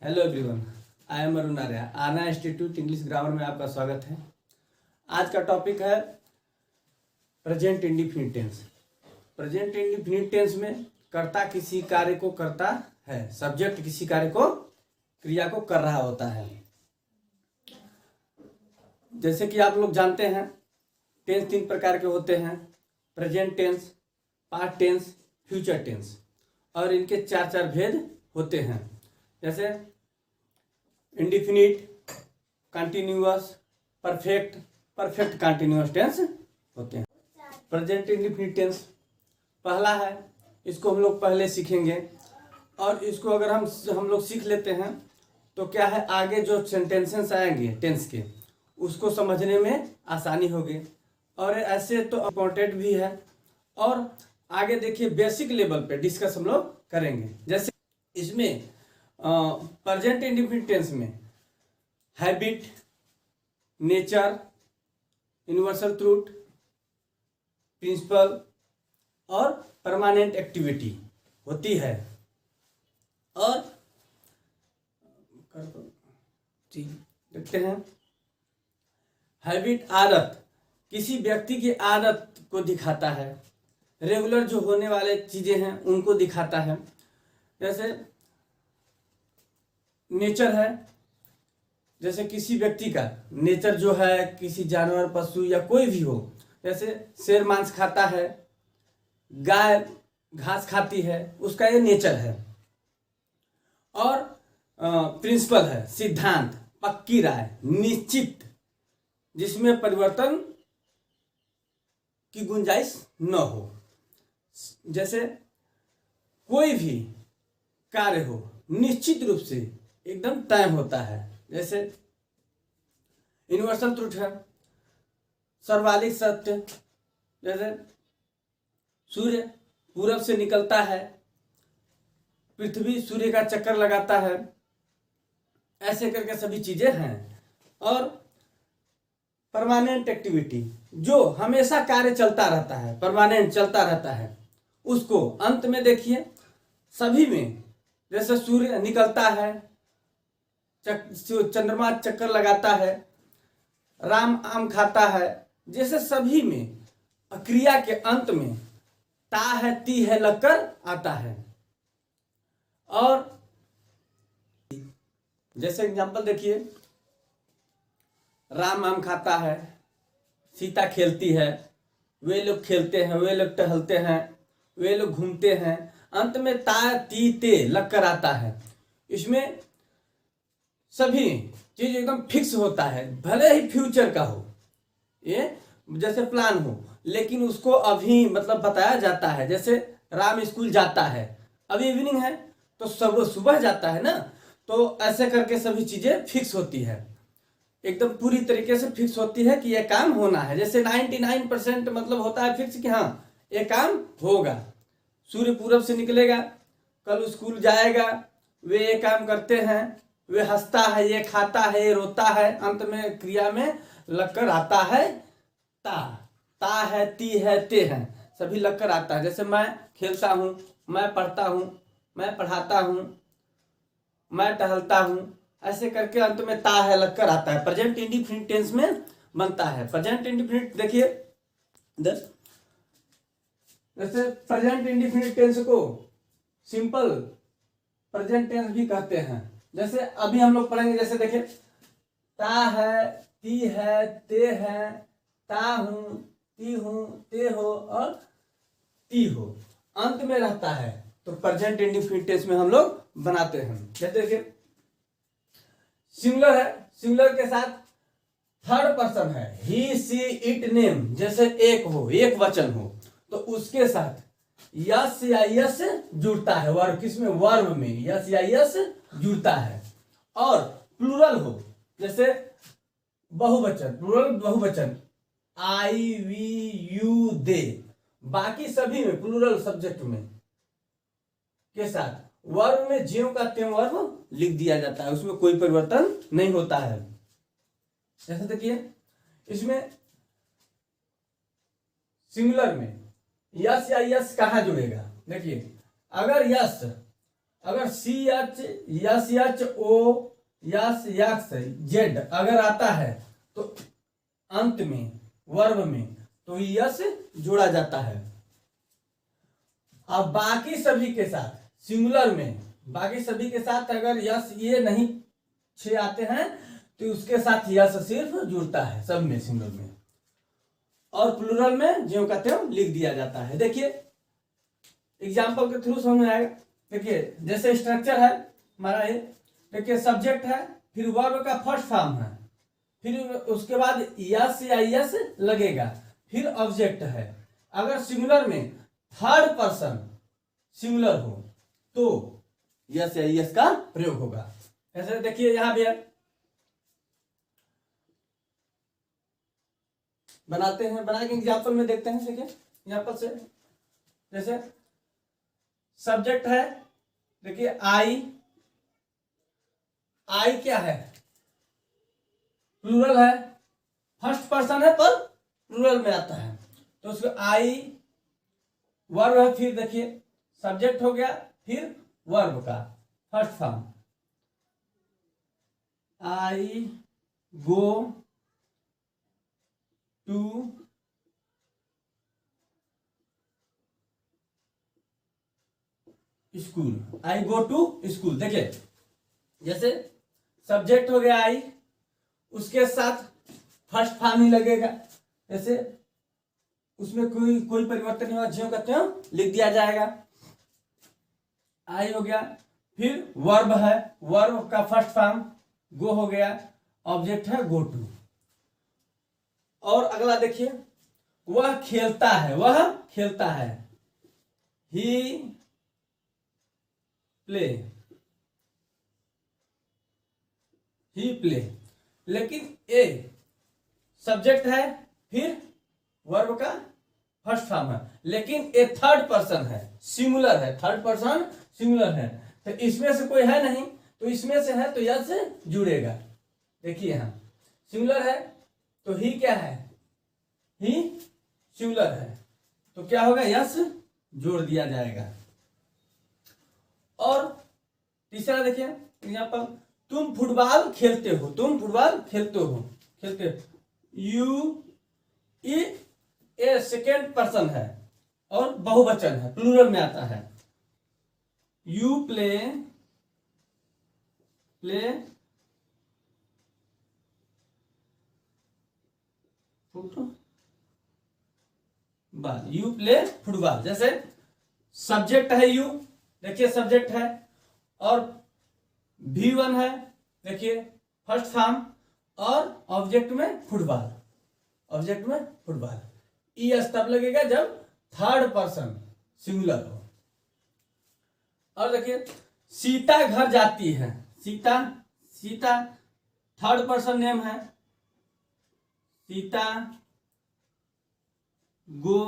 Hello everyone, I am Arun Arya. आना institute English grammar में आपका स्वागत है। आज का टॉपिक है present indefinite tense. Present indefinite tense में कर्ता किसी कार्य को करता है, सब्जेक्ट किसी कार्य को, क्रिया को कर रहा होता है। जैसे कि आप लोग जानते हैं, टेंस 3 प्रकार के होते हैं: present tense, past tense, future tense. और इनके 4 भेद होते हैं। जैसे indefinite, continuous, perfect, perfect continuous tense होते हैं। प्रेजेंट इंडिफिनिट टेंस पहला है, इसको हम लोग पहले सीखेंगे। और इसको अगर हम लोग सीख लेते हैं तो क्या है, आगे जो सेंटेंसेस आएंगे टेंस के, उसको समझने में आसानी होगी। और ऐसे तो इम्पोर्टेंट भी है। और आगे देखिए, बेसिक लेवल पे डिस्कस हम लोग करेंगे। जैसे इसमें प्रेजेंट इंडिफिनिट टेंस में habit, nature, universal truth, principle और परमानेंट एक्टिविटी होती है। और देखते हैं, हैबिट आदत, किसी व्यक्ति की आदत को दिखाता है। रेगुलर जो होने वाले चीजें हैं उनको दिखाता है। जैसे नेचर है, जैसे किसी व्यक्ति का नेचर जो है, किसी जानवर, पशु या कोई भी हो, जैसे शेर मांस खाता है, गाय घास खाती है, उसका ये नेचर है। और प्रिंसिपल है, सिद्धांत, पक्की राय, निश्चित, जिसमें परिवर्तन की गुंजाइश न हो। जैसे कोई भी कार्य हो, निश्चित रूप से एकदम तय होता है। जैसे यूनिवर्सल ट्रूथ है, सर्वाधिक सत्य। जैसे सूर्य पूरब से निकलता है, पृथ्वी सूर्य का चक्कर लगाता है, ऐसे करके सभी चीजें हैं। और परमानेंट एक्टिविटी, जो हमेशा कार्य चलता रहता है, परमानेंट चलता रहता है, उसको अंत में देखिए सभी में, जैसे सूर्य निकलता है, चंद्रमा चक्कर लगाता है, राम आम खाता है, जैसे सभी में क्रिया के अंत में ता है, ती है लगकर आता है। और जैसे एग्जांपल देखिए, राम आम खाता है, सीता खेलती है, वे लोग खेलते हैं, वे लोग टहलते हैं, वे लोग घूमते हैं, अंत में ता ती ते लगकर आता है। इसमें सभी चीज एकदम फिक्स होता है, भले ही फ्यूचर का हो, ये जैसे प्लान हो, लेकिन उसको अभी मतलब बताया जाता है। जैसे राम स्कूल जाता है, अभी इवनिंग है तो सब सुबह जाता है ना, तो ऐसे करके सभी चीजें फिक्स होती है, एकदम पूरी तरीके से फिक्स होती है कि यह काम होना है। जैसे 99% मतलब होता है फिक्स कि हाँ ये काम होगा। सूर्य पूरब से निकलेगा, कल स्कूल जाएगा, वे ये काम करते हैं, वे हंसता है, ये खाता है, ये रोता है, अंत में क्रिया में लगकर आता है ता। ता है, ती है, ते है, सभी लगकर आता है। जैसे मैं खेलता हूँ, मैं पढ़ता हूँ, मैं पढ़ाता हूँ, मैं टहलता हूँ, ऐसे करके अंत में ता है लगकर आता है। प्रेजेंट इंडिफिनिट टेंस में बनता है। प्रेजेंट इंडिफिनिट देखिए, जैसे प्रेजेंट इंडिफिनिट टेंस को सिंपल प्रेजेंट टेंस भी कहते हैं। जैसे अभी हम लोग पढ़ेंगे, जैसे देखिए, ता है, ती है, ते है, ता हूं, ती हूं, ते हो और ती हो, अंत में रहता है, तो प्रेजेंट इंडिफिनिट टेंस में हम लोग बनाते हैं। जैसे देखिए, सिंगुलर है, सिंगुलर के साथ थर्ड पर्सन है, ही सी इट नेम, जैसे एक हो, एक वचन हो, तो उसके साथ यस या यस जुड़ता है। वर्ब किसमें, वर्ब में यस या यस जुड़ता है। और प्लूरल हो, जैसे बहुवचन, प्लूरल बहुवचन, आई, वी, यू, दे, बाकी सभी में प्लूरल सब्जेक्ट में के साथ वर्ब में ज्यों का त्यों वर्ब लिख दिया जाता है, उसमें कोई परिवर्तन नहीं होता है। जैसे देखिए, इसमें सिंगुलर में यस या यस कहाँ जुड़ेगा, देखिए, अगर यस अगर C H S H O S X Z अगर आता है तो अंत में वर्ब में तो यस जोड़ा जाता है। अब बाकी सभी के साथ सिंगुलर में बाकी सभी के साथ अगर यस ये नहीं 6 आते हैं तो उसके साथ यस सिर्फ जुड़ता है सब में सिंगुलर में, और प्लूरल में ज्यों का त्यों लिख दिया जाता है। देखिए एग्जाम्पल के थ्रू समझ में आएगा। देखिए जैसे स्ट्रक्चर है हमारा ये, देखिए सब्जेक्ट है, फिर वर्ब का फर्स्ट फॉर्म है, फिर उसके बाद यस या यस लगेगा, फिर ऑब्जेक्ट है। अगर सिंगुलर में थर्ड पर्सन सिंगुलर हो तो यस या यस का प्रयोग होगा। ऐसे देखिए यहां भी है, बनाते हैं, बना के एग्जाम्पल में देखते हैं। देखिए एग्जाम्पल से जैसे सब्जेक्ट है, देखिए आई क्या है, प्लूरल है, फर्स्ट पर्सन है पर प्लूरल में आता है तो उसको आई वर्ब है, फिर देखिए सब्जेक्ट हो गया, फिर वर्ब का first form I go to school, I go to school. देखिए जैसे सब्जेक्ट हो गया आई, उसके साथ फर्स्ट फॉर्म ही लगेगा, जैसे उसमें कोई परिवर्तन नहीं हुआ, ज्यों का त्यों लिख दिया जाएगा। आई हो गया, फिर वर्ब है, वर्ब का फर्स्ट फॉर्म गो हो गया, ऑब्जेक्ट है गो टू। और अगला देखिए वह खेलता है, वह खेलता है, ही प्ले, ही प्ले। लेकिन ए सब्जेक्ट है, फिर वर्ब का फर्स्ट फॉर्म है, लेकिन ए थर्ड पर्सन है, सिंगुलर है, थर्ड पर्सन सिंगुलर है, तो इसमें से कोई है नहीं तो इसमें से है तो यस से जुड़ेगा। देखिए यहां सिंगुलर है तो ही क्या है, ही सिंगुलर है तो क्या होगा, यस जोड़ दिया जाएगा। और तीसरा देखिए एग्जांपल, तुम फुटबॉल खेलते हो, तुम फुटबॉल खेलते हो, खेलते हो, यू ए सेकेंड पर्सन है और बहुवचन है, प्लूरल में आता है, you play football, you play football. जैसे सब्जेक्ट है यू, देखिए सब्जेक्ट है, और V1 है, देखिए फर्स्ट फॉर्म, और ऑब्जेक्ट में फुटबॉल, ऑब्जेक्ट में फुटबॉल। ईएस तब लगेगा जब थर्ड पर्सन सिंगुलर हो। और देखिए सीता घर जाती है, सीता थर्ड पर्सन नेम है, सीता गो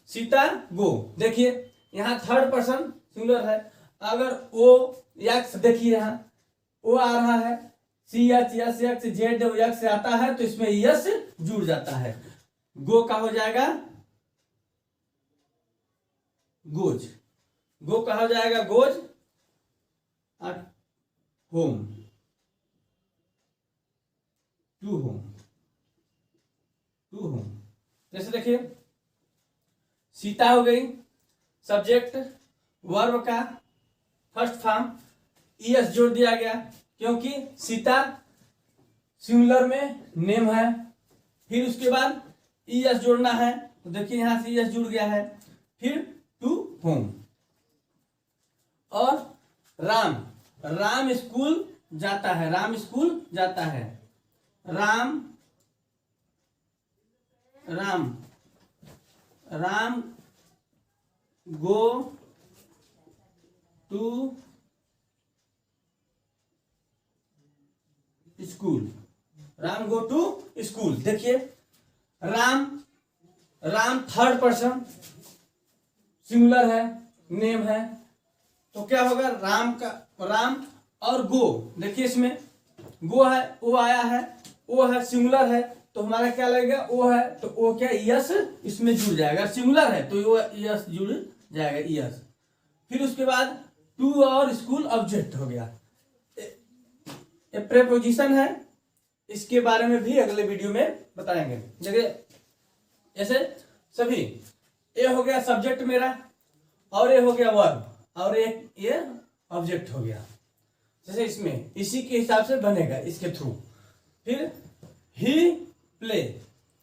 सीता गो। देखिए यहां थर्ड पर्सन सिंगुलर है, अगर ओ एक्स, देखिए यहां ओ आ रहा है, C H S X Z X आता है तो इसमें यस जुड़ जाता है, गो का हो जाएगा गोज, गो का हो जाएगा goes at home, to home. जैसे देखिए सीता हो गई, सब्जेक्ट, वर्ब का फर्स्ट फॉर्म, ईएस जोड़ दिया गया क्योंकि सीता सिंगुलर में नेम है, फिर उसके बाद ईएस जोड़ना है तो देखिए यहां से ईएस जुड़ गया है, फिर टू होम। और राम स्कूल जाता है, राम स्कूल जाता है, Ram go to school, Ram go to school. देखिए राम थर्ड पर्सन सिंगुलर है, नेम है, तो क्या होगा, राम और गो। देखिए इसमें गो है, ओ आया है, ओ है सिंगुलर है तो हमारा क्या लगेगा, ओ है तो ओ क्या यस इसमें जुड़ जाएगा, सिंगुलर है तो वो यस जुड़ जाएगा, यस। फिर उसके बाद टू और स्कूल ऑब्जेक्ट हो गया। ये प्रेपोजिशन है, इसके बारे में भी अगले वीडियो में बताएंगे। देखिए ऐसे सभी, ये हो गया सब्जेक्ट मेरा, और ये हो गया वर्ब, और ये ऑब्जेक्ट हो गया। जैसे इसमें इसी के हिसाब से बनेगा इसके थ्रू। फिर ही प्ले,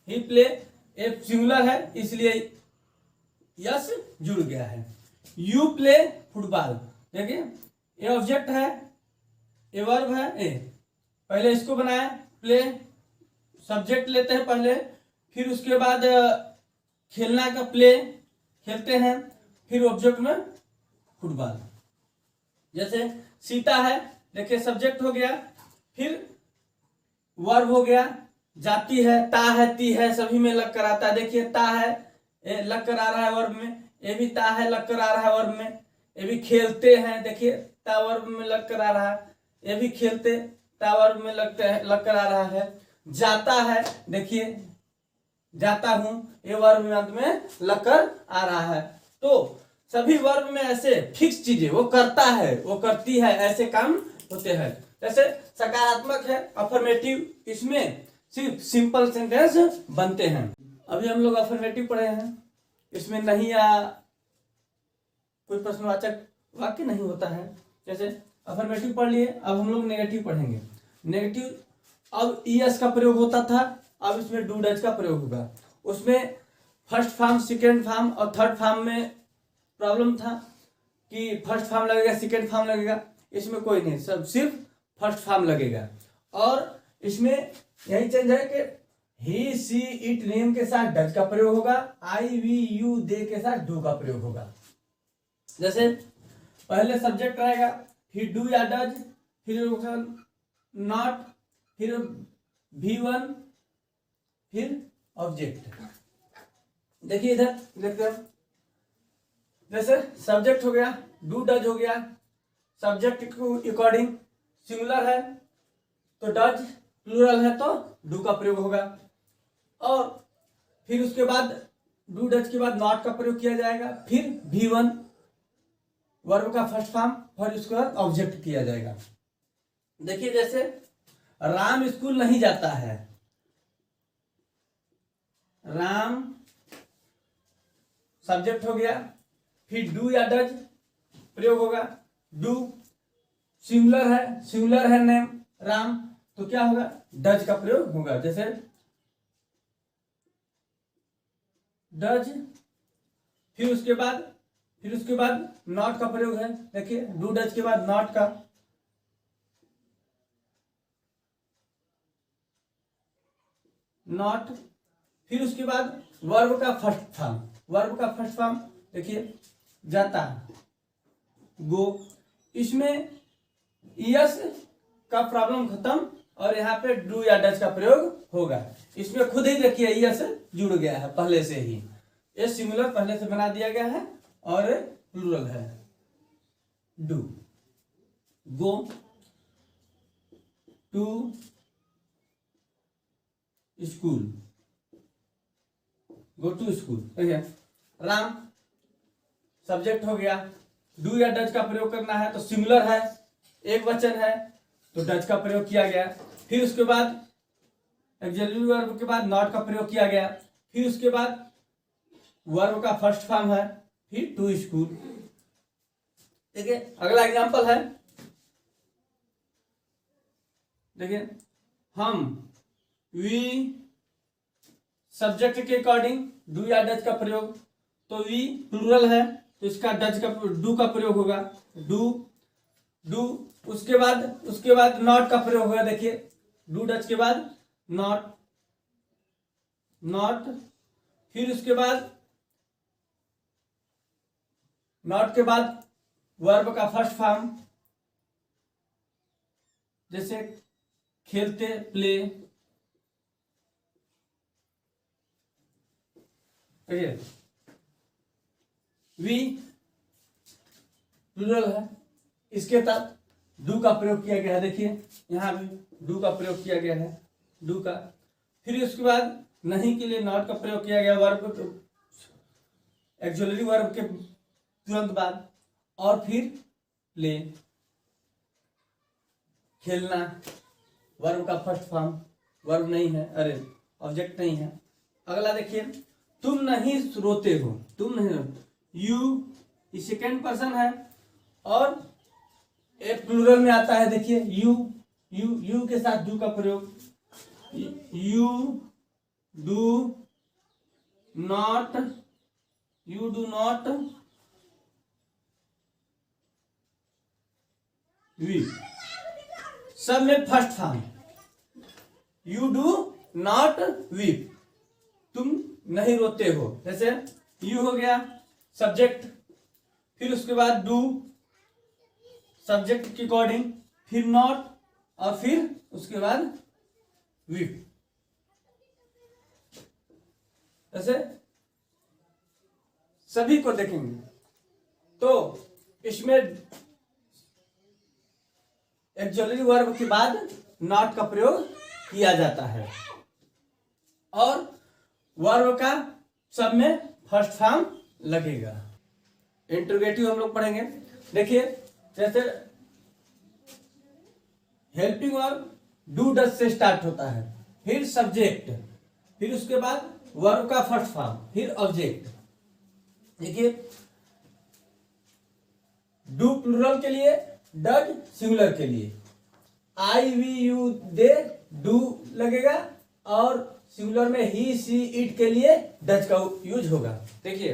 ही प्ले एक सिंगुलर है इसलिए यस जुड़ गया है। यू प्ले फुटबॉल, देखिए ये ऑब्जेक्ट है, ये वर्ब है, ए पहले इसको बनाया, प्ले सब्जेक्ट लेते हैं पहले, फिर उसके बाद खेलना का प्ले खेलते हैं, फिर ऑब्जेक्ट में फुटबॉल। जैसे सीता है, देखिए सब्जेक्ट हो गया, फिर वर्ब हो गया, जाती है, ता है, ती है, सभी में लग कर आता है। देखिए ता है लग कर आ रहा है वर्ब में, ये भी ता है लग कर आ रहा है वर्ब में। ये भी खेलते हैं, देखिए ता वर्ब में लग कर आ रहा है, ये भी खेलते ता वर्ब में लग कर आ रहा है। जाता है, देखिए जाता हूं, ये वर्ब में अंत में लग कर आ रहा है। तो सभी वर्ब में ऐसे फिक्स चीजें वो करता है, वो करती है, ऐसे काम होते हैं। जैसे सकारात्मक है अफर्मेटिव, इसमें सिर्फ सिंपल सेंटेंस बनते हैं। अभी हम लोग अफर्मेटिव पढ़े हैं, इसमें नहीं या कोई प्रश्नवाचक वाक्य नहीं होता है। जैसे अफर्मेटिव पढ़ लिए, अब हम लोग नेगेटिव पढ़ेंगे। नेगेटिव अब ईएस का प्रयोग होता था, अब इसमें डू डज का प्रयोग होगा। उसमें फर्स्ट फॉर्म, सेकेंड फॉर्म और थर्ड फॉर्म में प्रॉब्लम था कि फर्स्ट फॉर्म लगेगा सेकेंड फॉर्म लगेगा, इसमें कोई नहीं, सब सिर्फ फर्स्ट फॉर्म लगेगा। और इसमें यही चेंज है कि ही सी इट नेम के साथ डज का प्रयोग होगा, आई वी यू दे के साथ डू का प्रयोग होगा। जैसे पहले सब्जेक्ट रहेगा, फिर डू या डज, फिर नॉट, फिर V1, फिर ऑब्जेक्ट। देखिए इधर देखते हैं, जैसे सब्जेक्ट हो गया, डू डज हो गया, सब्जेक्ट को अकॉर्डिंग सिंगुलर है तो डज, प्लूरल है तो डू का प्रयोग होगा। और फिर उसके बाद डू डज के बाद नॉट का प्रयोग किया जाएगा, फिर V1 वर्ब का फर्स्ट फॉर्म, और उसके बाद ऑब्जेक्ट किया जाएगा। देखिए जैसे राम स्कूल नहीं जाता है, राम सब्जेक्ट हो गया, फिर डू या डज प्रयोग होगा। डू सिंगुलर है नेम राम, तो क्या होगा, डज का प्रयोग होगा। जैसे डज, फिर उसके बाद नॉट का प्रयोग है। देखिए डू डज के बाद नॉट का, नॉट, फिर उसके बाद वर्ब का फर्स्ट फॉर्म, देखिए जाता, गो। इसमें यस का प्रॉब्लम खत्म, और यहाँ पे डू या डज का प्रयोग होगा। इसमें खुद ही देखिए यस जुड़ गया है पहले से ही, ये सिंगुलर पहले से बना दिया गया है और प्लूरल है। Do, go to school, go to school. ठीक है, राम सब्जेक्ट हो गया, डू या डज का प्रयोग करना है तो सिंगुलर है, एक वचन है तो डज का प्रयोग किया गया। फिर उसके बाद ऑक्सिलरी वर्ब के बाद नॉट का प्रयोग किया गया, फिर उसके बाद वर्ब का फर्स्ट फॉर्म है, फिर टू स्कूल। देखिए अगला एग्जांपल है, देखिए हम, वी सब्जेक्ट के अकॉर्डिंग डू या डज का प्रयोग, तो वी प्लूरल है तो इसका डू का प्रयोग होगा। डू उसके बाद नॉट का प्रयोग होगा। देखिए डू डज के बाद नॉट, फिर उसके बाद नॉट के बाद वर्ब का फर्स्ट फॉर्म, जैसे खेलते, प्ले। वी प्लूरल है, इसके साथ डू का प्रयोग किया गया है। देखिए यहां भी डू का प्रयोग किया गया है, डू का। फिर उसके बाद नहीं के लिए नॉट का प्रयोग किया गया वर्ब, ऑक्सिलरी वर्ब के तुरंत बाद। और फिर प्ले, खेलना, वर्ब का फर्स्ट फॉर्म, वर्ब नहीं है, अरे ऑब्जेक्ट नहीं है। अगला देखिए, तुम नहीं रोते हो, तुम नहीं रोते, यू ये सेकेंड पर्सन है और एक प्लूरल में आता है। देखिए यू, यू के साथ डू का प्रयोग, you do not, you do not we, सब में first form, you do not weep, तुम नहीं रोते हो। जैसे यू हो गया सब्जेक्ट, फिर उसके बाद डू सब्जेक्ट के अकॉर्डिंग, फिर नॉट और फिर उसके बाद वीप। ऐसे सभी को देखेंगे तो इसमें एक्जुअली वर्ब के बाद नॉट का प्रयोग किया जाता है और वर्ब का सब में फर्स्ट फॉर्म लगेगा। इंट्रोगेटिव हम लोग पढ़ेंगे। देखिए जैसे हेल्पिंग वर्ब डू डज से स्टार्ट होता है, फिर सब्जेक्ट, फिर उसके बाद वर्ब का फर्स्ट फॉर्म, फिर ऑब्जेक्ट। देखिए डू प्लूरल के लिए, डज सिंगुलर के लिए, आई वी यू दे डू लगेगा और सिंगुलर में ही सी इट के लिए डज का यूज होगा। देखिए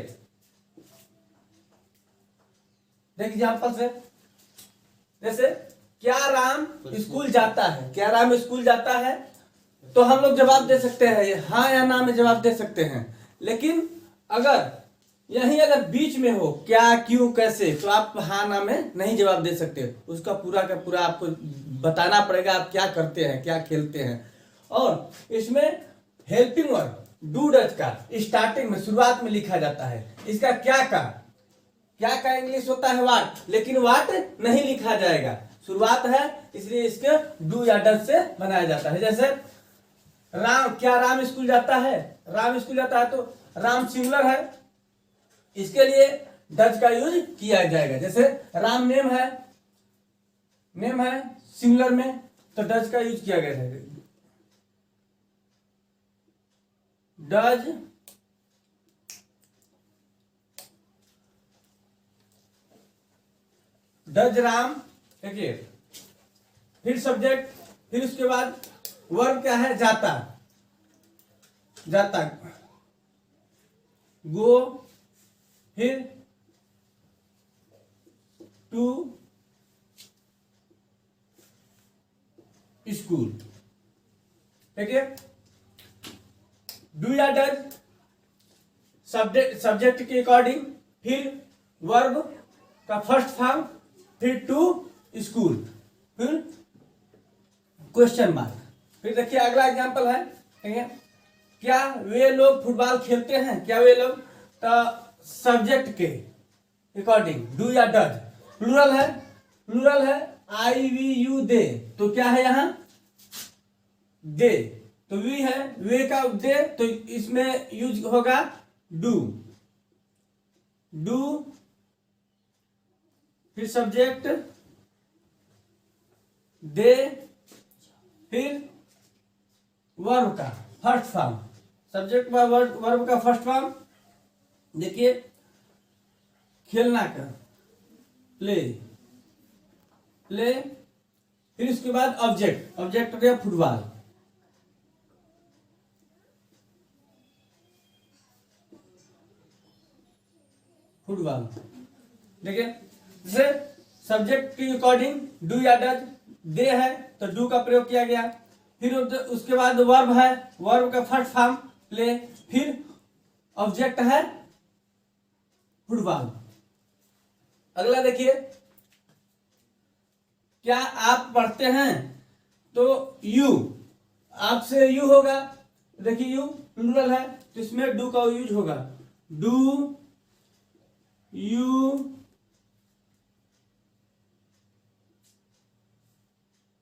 एग्जाम्पल से, जैसे क्या राम स्कूल जाता है, क्या राम स्कूल जाता है, तो हम लोग जवाब दे सकते हैं हाँ या ना में जवाब दे सकते हैं। लेकिन अगर यही अगर बीच में हो क्या क्यों कैसे, तो आप हाँ ना में नहीं जवाब दे सकते, उसका पूरा का पूरा आपको बताना पड़ेगा आप क्या करते हैं, क्या खेलते हैं। और इसमें हेल्पिंग वर्ब डू डज का स्टार्टिंग में शुरुआत में लिखा जाता है। इसका क्या का इंग्लिश होता है वाट, लेकिन वाट नहीं लिखा जाएगा, शुरुआत है इसलिए इसके डू या डज से बनाया जाता है। जैसे राम, क्या राम स्कूल जाता है, राम स्कूल जाता है तो राम सिंगुलर है, इसके लिए डज का यूज किया जाएगा। जैसे राम नेम है, नेम है सिंगुलर में तो डज का यूज किया गया है, डज डज राम। देखिए फिर सब्जेक्ट, फिर उसके बाद वर्ब क्या है, जाता, जाता गो, फिर टू स्कूल। देखिए डू या डज सब्जेक्ट के अकॉर्डिंग, फिर वर्ब का फर्स्ट फॉर्म, फिर टू स्कूल, फिर क्वेश्चन मार्क। फिर देखिए अगला एग्जांपल है, ठीक है, क्या वे लोग फुटबॉल खेलते हैं, क्या वे लोग, तो सब्जेक्ट के अकॉर्डिंग डू या डज, प्लूरल है, प्लूरल है आई वी यू दे, तो क्या है यहां दे, तो वी है, वे का दे तो इसमें यूज होगा डू, डू फिर सब्जेक्ट दे, फिर वर्ब का फर्स्ट फॉर्म, सब्जेक्ट वर्ब का फर्स्ट फॉर्म। देखिए खेलना का प्ले, प्ले, फिर उसके बाद ऑब्जेक्ट, ऑब्जेक्ट हो गया फुटबॉल, फुटबॉल। देखिए जैसे सब्जेक्ट के अकॉर्डिंग डू या डज, दे है तो डू का प्रयोग किया गया, फिर उसके बाद वर्ब है, वर्ब का फर्स्ट फॉर्म प्ले, फिर ऑब्जेक्ट है फुटबॉल। अगला देखिए क्या आप पढ़ते हैं, तो यू, आपसे यू होगा, देखिए यू प्लूरल है तो इसमें डू का यूज होगा, do you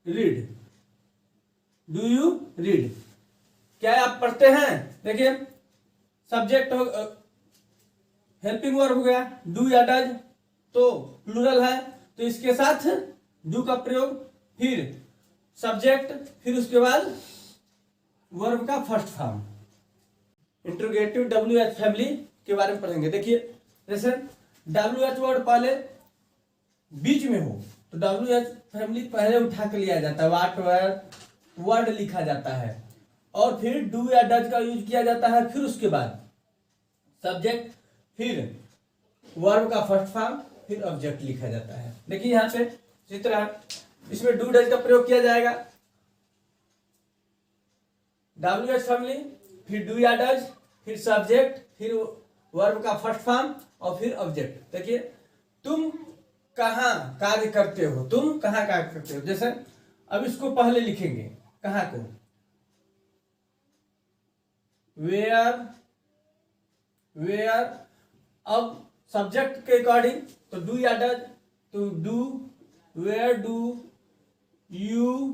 read, do you read, क्या आप पढ़ते हैं। देखिए सब्जेक्ट हो, हेल्पिंग वर्ब हो गया डू या डज, तो प्लूरल है, तो इसके साथ डू का प्रयोग, फिर सब्जेक्ट, फिर उसके बाद वर्ब का first form. Interrogative WH family के बारे में पढ़ेंगे। देखिए जैसे WH वर्ड पहले बीच में हो तो WH फैमिली पहले उठा के लिया जाता है, वाट वर्ड लिखा जाता है, और फिर डू या डज का यूज किया जाता है, फिर उसके बाद सब्जेक्ट, फिर वर्ब का फर्स्ट फॉर्म, फिर ऑब्जेक्ट लिखा जाता है। देखिए यहाँ पे इसी तरह इसमें डू डज का प्रयोग किया जाएगा, WH फैमिली, फिर डू या डज, फिर सब्जेक्ट, फिर वर्ब का फर्स्ट फॉर्म और फिर ऑब्जेक्ट। देखिए तुम कहाँ कार्य करते हो, तुम कहाँ कार्य करते हो। जैसे अब इसको पहले लिखेंगे, कहाँ को, वेयर, अब सब्जेक्ट के अकॉर्डिंग तो डू या डज, तो do, where do you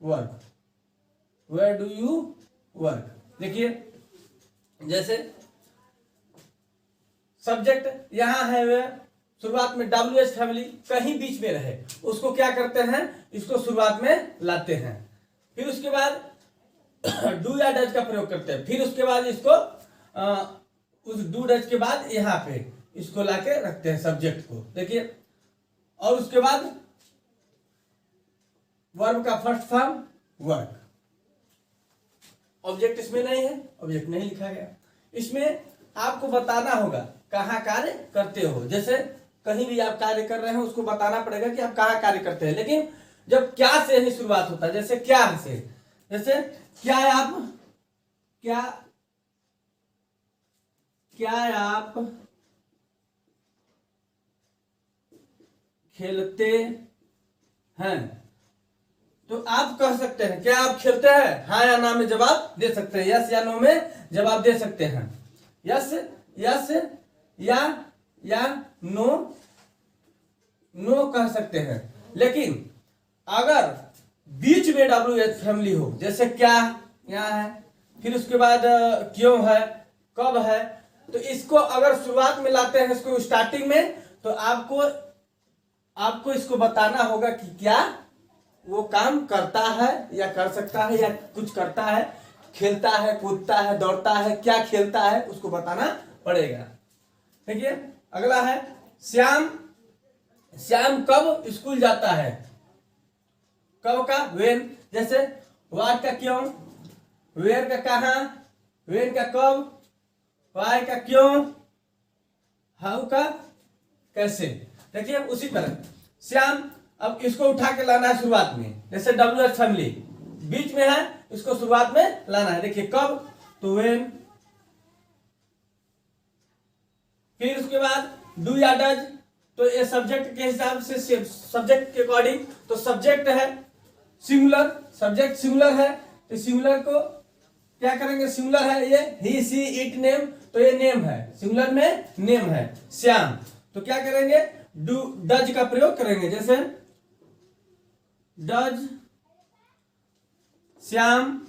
work, where do you work. देखिए जैसे सब्जेक्ट यहां है, वेयर, शुरुआत में WH फैमिली कहीं बीच में रहे उसको क्या करते हैं, इसको शुरुआत में लाते हैं, फिर उसके बाद डू या डज का प्रयोग करते हैं, फिर उसके बाद इसको उस डू डज के बाद यहाँ पे इसको लाके रखते हैं सब्जेक्ट को। देखिए और उसके बाद वर्ब का फर्स्ट फॉर्म वर्क, ऑब्जेक्ट इसमें नहीं है, ऑब्जेक्ट नहीं लिखा गया। इसमें आपको बताना होगा कहाँ कार्य करते हो। जैसे कहीं भी आप कार्य कर रहे हैं उसको बताना पड़ेगा कि आप कहाँ कार्य करते हैं, लेकिन जब क्या से ही शुरुआत होता है, जैसे क्या से, जैसे क्या आप खेलते हैं, तो आप कह सकते हैं क्या आप खेलते हैं, हाँ या ना में जवाब दे सकते हैं, यस या नो में जवाब दे सकते हैं, यस या नो कह सकते हैं। लेकिन अगर बीच में WH फैमिली हो, जैसे क्या यहाँ है, फिर उसके बाद क्यों है, कब है, तो इसको अगर शुरुआत में लाते हैं, इसको स्टार्टिंग में, तो आपको इसको बताना होगा कि क्या वो काम करता है या कर सकता है या कुछ करता है, खेलता है, कूदता है, दौड़ता है, क्या खेलता है उसको बताना पड़ेगा। देखिए अगला है श्याम कब स्कूल जाता है, कब का वेन, जैसे व्हाट का क्यों, वेयर का कहाँ, वेन का कब, वाई का क्यों, हाउ का कैसे। देखिए उसी तरह श्याम, अब इसको उठा के लाना है शुरुआत में, जैसे WH फैमिली बीच में है, इसको शुरुआत में लाना है। देखिए कब, तो वेन, फिर उसके बाद डू या डज, तो ये सब्जेक्ट के हिसाब से, सब्जेक्ट के अकॉर्डिंग, तो सब्जेक्ट है सिंगुलर, सब्जेक्ट सिंगुलर है, तो सिंगुलर को क्या करेंगे, सिंगुलर है ये, ही सी इट नेम, तो ये नेम है, सिंगुलर में नेम है श्याम, तो क्या करेंगे, डू डज का प्रयोग करेंगे, जैसे डज श्याम,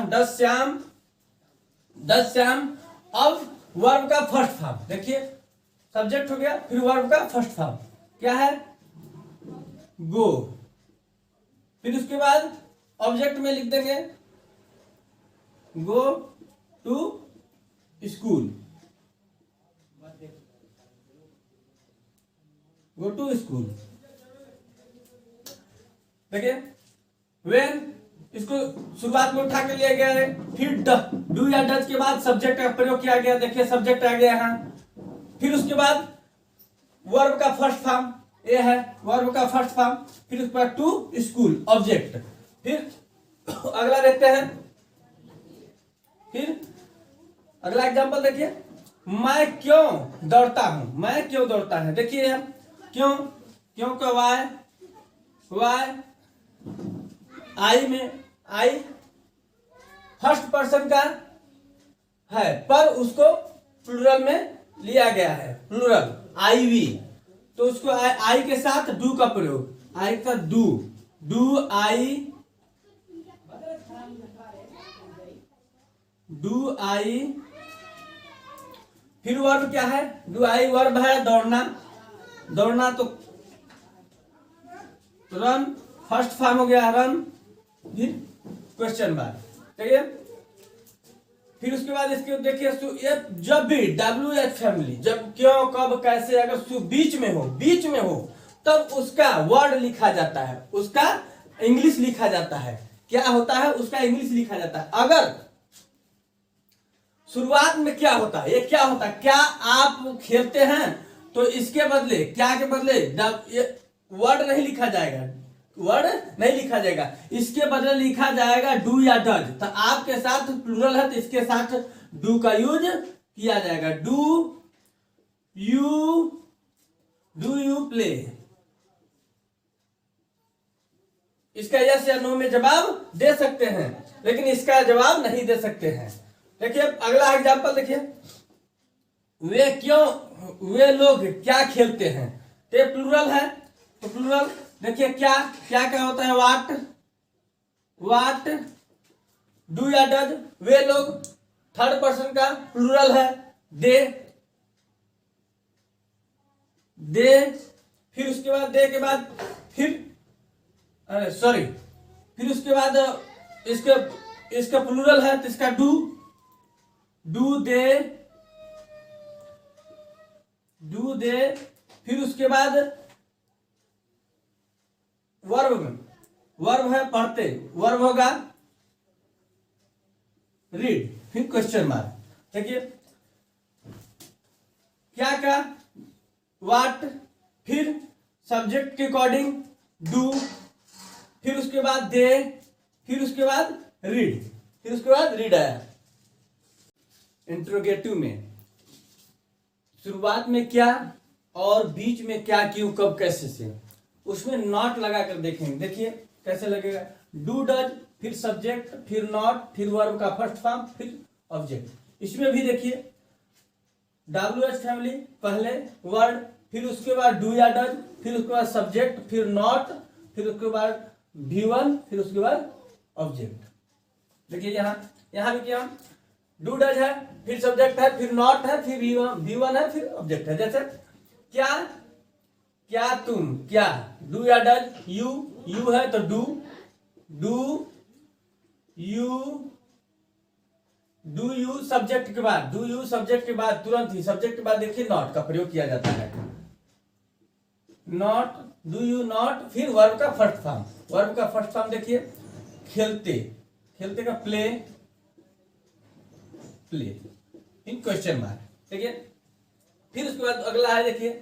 डज श्याम। अब वर्ब का फर्स्ट फॉर्म, देखिए सब्जेक्ट हो गया, फिर वर्ब का फर्स्ट फॉर्म क्या है, गो, फिर उसके बाद ऑब्जेक्ट में लिख देंगे go to school, go to school. देखिए वेन, इसको शुरुआत में उठा के लिया गया है, फिर डू या डज के बाद सब्जेक्ट का प्रयोग किया गया, देखिए सब्जेक्ट आ गया यहाँ, फिर उसके बाद वर्ब का फर्स्ट फॉर्म ये है, वर्ब का फर्स्ट फॉर्म, फिर उसके बाद टू स्कूल ऑब्जेक्ट। फिर अगला देखते हैं, फिर अगला एग्जांपल देखिए, मैं क्यों दौड़ता हूं, मैं क्यों दौड़ता है। देखिए यहाँ क्यों का वाई आई में, आई फर्स्ट पर्सन का है पर उसको प्लूरल में लिया गया है, प्लूरल आई वी, तो उसको आई के साथ डू का प्रयोग, आई का do, do I, do I, फिर वर्ब क्या है, डू आई वर्ब है दौड़ना, दौड़ना तो रन, फर्स्ट फॉर्म हो गया रन, फिर क्वेश्चन मार्क, ठीक है। फिर उसके बाद इसके देखिए जब भी WH फैमिली, जब, क्यों, कब, कैसे, अगर सु बीच में हो तब उसका वर्ड लिखा जाता है, उसका इंग्लिश लिखा जाता है, क्या होता है, उसका इंग्लिश लिखा जाता है। अगर शुरुआत में क्या होता है, ये क्या होता है, क्या आप खेलते हैं तो इसके बदले, क्या के बदले वर्ड नहीं लिखा जाएगा, वर्ड नहीं लिखा जाएगा, इसके बदले लिखा जाएगा डू या डज। तो आपके साथ प्लूरल है तो इसके साथ डू का यूज किया जाएगा। डू यू प्ले, इसका यस या नो में जवाब दे सकते हैं, लेकिन इसका जवाब नहीं दे सकते हैं। देखिए अगला एग्जाम्पल देखिए, वे लोग क्या खेलते हैं, तो प्लूरल है तो प्लूरल देखिए क्या क्या होता है, वाट, डू या डज, वे लोग, थर्ड पर्सन का प्लूरल है दे, फिर उसके बाद दे के बाद फिर उसके बाद इसका प्लूरल है तो इसका डू दे, फिर उसके बाद वर्ब है पढ़ते, वर्ब होगा रीड, फिर क्वेश्चन मार्क। देखिए क्या वाट, फिर सब्जेक्ट के अकॉर्डिंग डू, फिर उसके बाद दे, फिर उसके बाद रीड आया। इंट्रोगेटिव में शुरुआत में क्या और बीच में क्या, क्यों, कब, कैसे से, उसमें नॉट लगा कर देखेंगे। देखिए कैसे लगेगा, डू डज, फिर सब्जेक्ट, फिर नॉट, फिर वर्ब का फर्स्ट फॉर्म, फिर ऑब्जेक्ट। इसमें भी देखिए WH फैमिली, पहले वर्ड, फिर उसके बाद डू या डज, फिर उसके बाद सब्जेक्ट, फिर नॉट, फिर उसके बाद V1, फिर उसके बाद ऑब्जेक्ट। देखिए यहाँ भी क्या, डू डज है, फिर सब्जेक्ट है, फिर नॉट है, फिर V1 है, फिर ऑब्जेक्ट है। जैसे क्या तुम, क्या, डू या डज, यू है तो डू यू सब्जेक्ट के बाद, तुरंत ही सब्जेक्ट के बाद देखिए नॉट का प्रयोग किया जाता है, नॉट, डू यू नॉट, फिर वर्ब का फर्स्ट फॉर्म देखिए खेलते का प्ले, इन क्वेश्चन मार्क। देखिए फिर उसके बाद अगला है, देखिए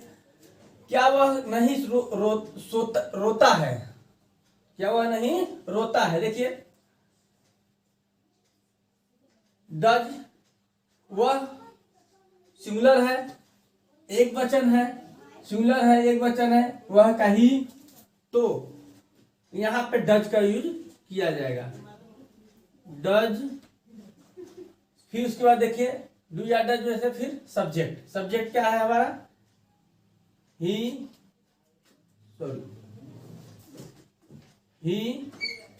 क्या वह नहीं रोता है, क्या वह नहीं रोता है। देखिए डज, वह सिंगुलर है, एक वचन है, सिंगुलर है, एक वचन है, वह का ही, तो यहां पे डज का यूज किया जाएगा, डज। फिर उसके बाद देखिए डू या डज में से फिर सब्जेक्ट क्या है हमारा, ही,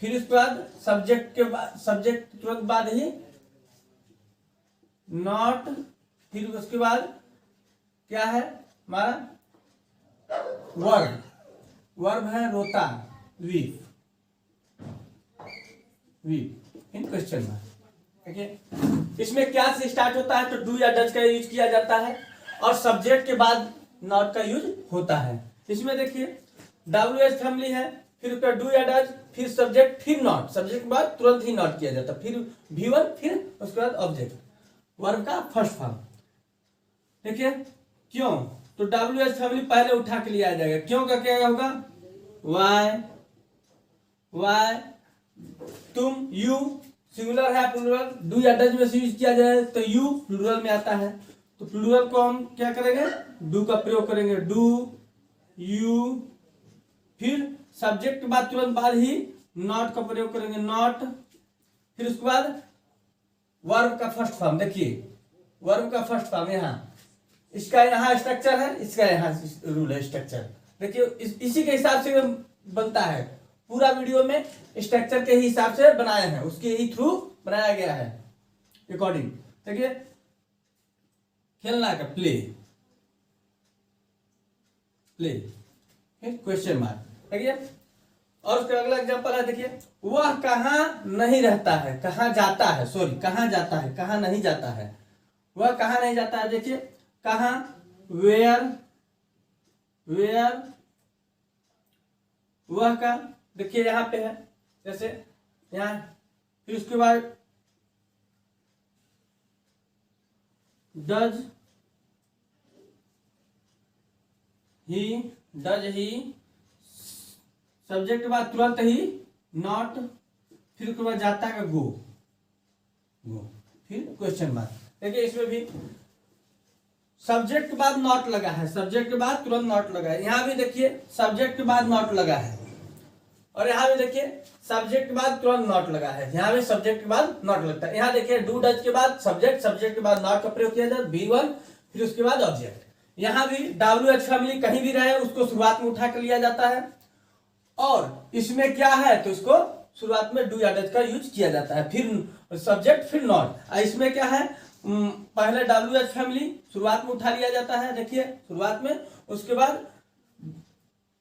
फिर उसके बाद सब्जेक्ट के बाद ही नॉट, फिर उसके बाद क्या है हमारा वर्ब है रोता, वीप इन क्वेश्चन मार्क। देखिए इसमें क्या से स्टार्ट होता है तो डू या डज का यूज किया जाता है, और सब्जेक्ट के बाद नॉट का यूज होता है। इसमें देखिए WH फैमिली है, फिर उसका डू या डज, फिर सब्जेक्ट, फिर नॉट, सब्जेक्ट के बाद तुरंत ही नॉट किया जाता है, फिर V1, फिर उसके बाद ऑब्जेक्ट, वर्ब का फर्स्ट फॉर्म। देखिए क्यों, तो WH फैमिली पहले उठा के लिया जाएगा, क्यों का क्या होगा, वाई, तुम, यू सिंगुलर है, प्लूरल, डू या डज में से यूज किया जाए तो यू प्लूरल में आता है, तो प्लूरल को हम क्या करेंगे, डू का प्रयोग करेंगे, डू यू, फिर सब्जेक्ट के बाद तुरंत बाद ही नॉट का प्रयोग करेंगे, नॉट, फिर उसके बाद वर्ब का फर्स्ट फॉर्म। देखिए वर्ब का फर्स्ट फॉर्म यहाँ, इसका यहाँ स्ट्रक्चर है, इसका यहाँ रूल है स्ट्रक्चर। देखिए इसी के हिसाब से बनता है, पूरा वीडियो में स्ट्रक्चर के हिसाब से बनाए हैं, उसके ही थ्रू बनाया गया है अकॉर्डिंग। देखिए खेलना का प्ले, प्ले फिर क्वेश्चन मार्क। देखिए और उसका अगला एग्जांपल है, देखिए वह कहाँ नहीं रहता है, कहाँ जाता है, सॉरी कहाँ जाता है, कहाँ नहीं जाता है, वह कहाँ नहीं जाता है। देखिए कहाँ, वेयर, वेयर, वह का देखिए यहाँ पे है, जैसे यहाँ, फिर उसके बाद डज ही, सब्जेक्ट के बाद तुरंत ही नॉट, फिर उसके बाद जाता है गो, गो, फिर क्वेश्चन मार्क। देखिए इसमें भी सब्जेक्ट के बाद नॉट लगा है, सब्जेक्ट के बाद तुरंत नॉट लगा है। यहाँ भी देखिए सब्जेक्ट के बाद नॉट लगा है, और यहाँ भी देखिए सब्जेक्ट के बाद तुरंत नॉट लगा है, यहाँ भी सब्जेक्ट के बाद नॉट लगता है। यहाँ देखिए डू डज के बाद सब्जेक्ट, सब्जेक्ट के बाद नॉट का प्रयोग किया जाता है, B1, फिर उसके बाद ऑब्जेक्ट। यहाँ भी WH फैमिली कहीं भी रहे उसको शुरुआत में उठा कर लिया जाता है, और इसमें क्या है तो इसको शुरुआत में डू या डज का यूज किया जाता है, फिर सब्जेक्ट, फिर नॉट। इसमें क्या है, पहले WH फैमिली शुरुआत में उठा लिया जाता है, देखिए शुरुआत में, उसके बाद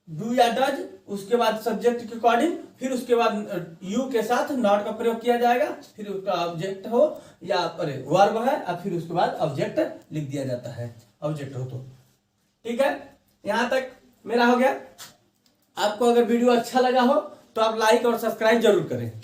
डू या डज, उसके बाद सब्जेक्ट के अकॉर्डिंग, फिर उसके बाद यू के साथ नॉट का प्रयोग किया जाएगा, फिर उसका ऑब्जेक्ट हो या वर्ब है, और फिर उसके बाद ऑब्जेक्ट लिख दिया जाता है, ऑब्जेक्ट हो तो। ठीक है, यहां तक मेरा हो गया। आपको अगर वीडियो अच्छा लगा हो तो आप लाइक और सब्सक्राइब जरूर करें।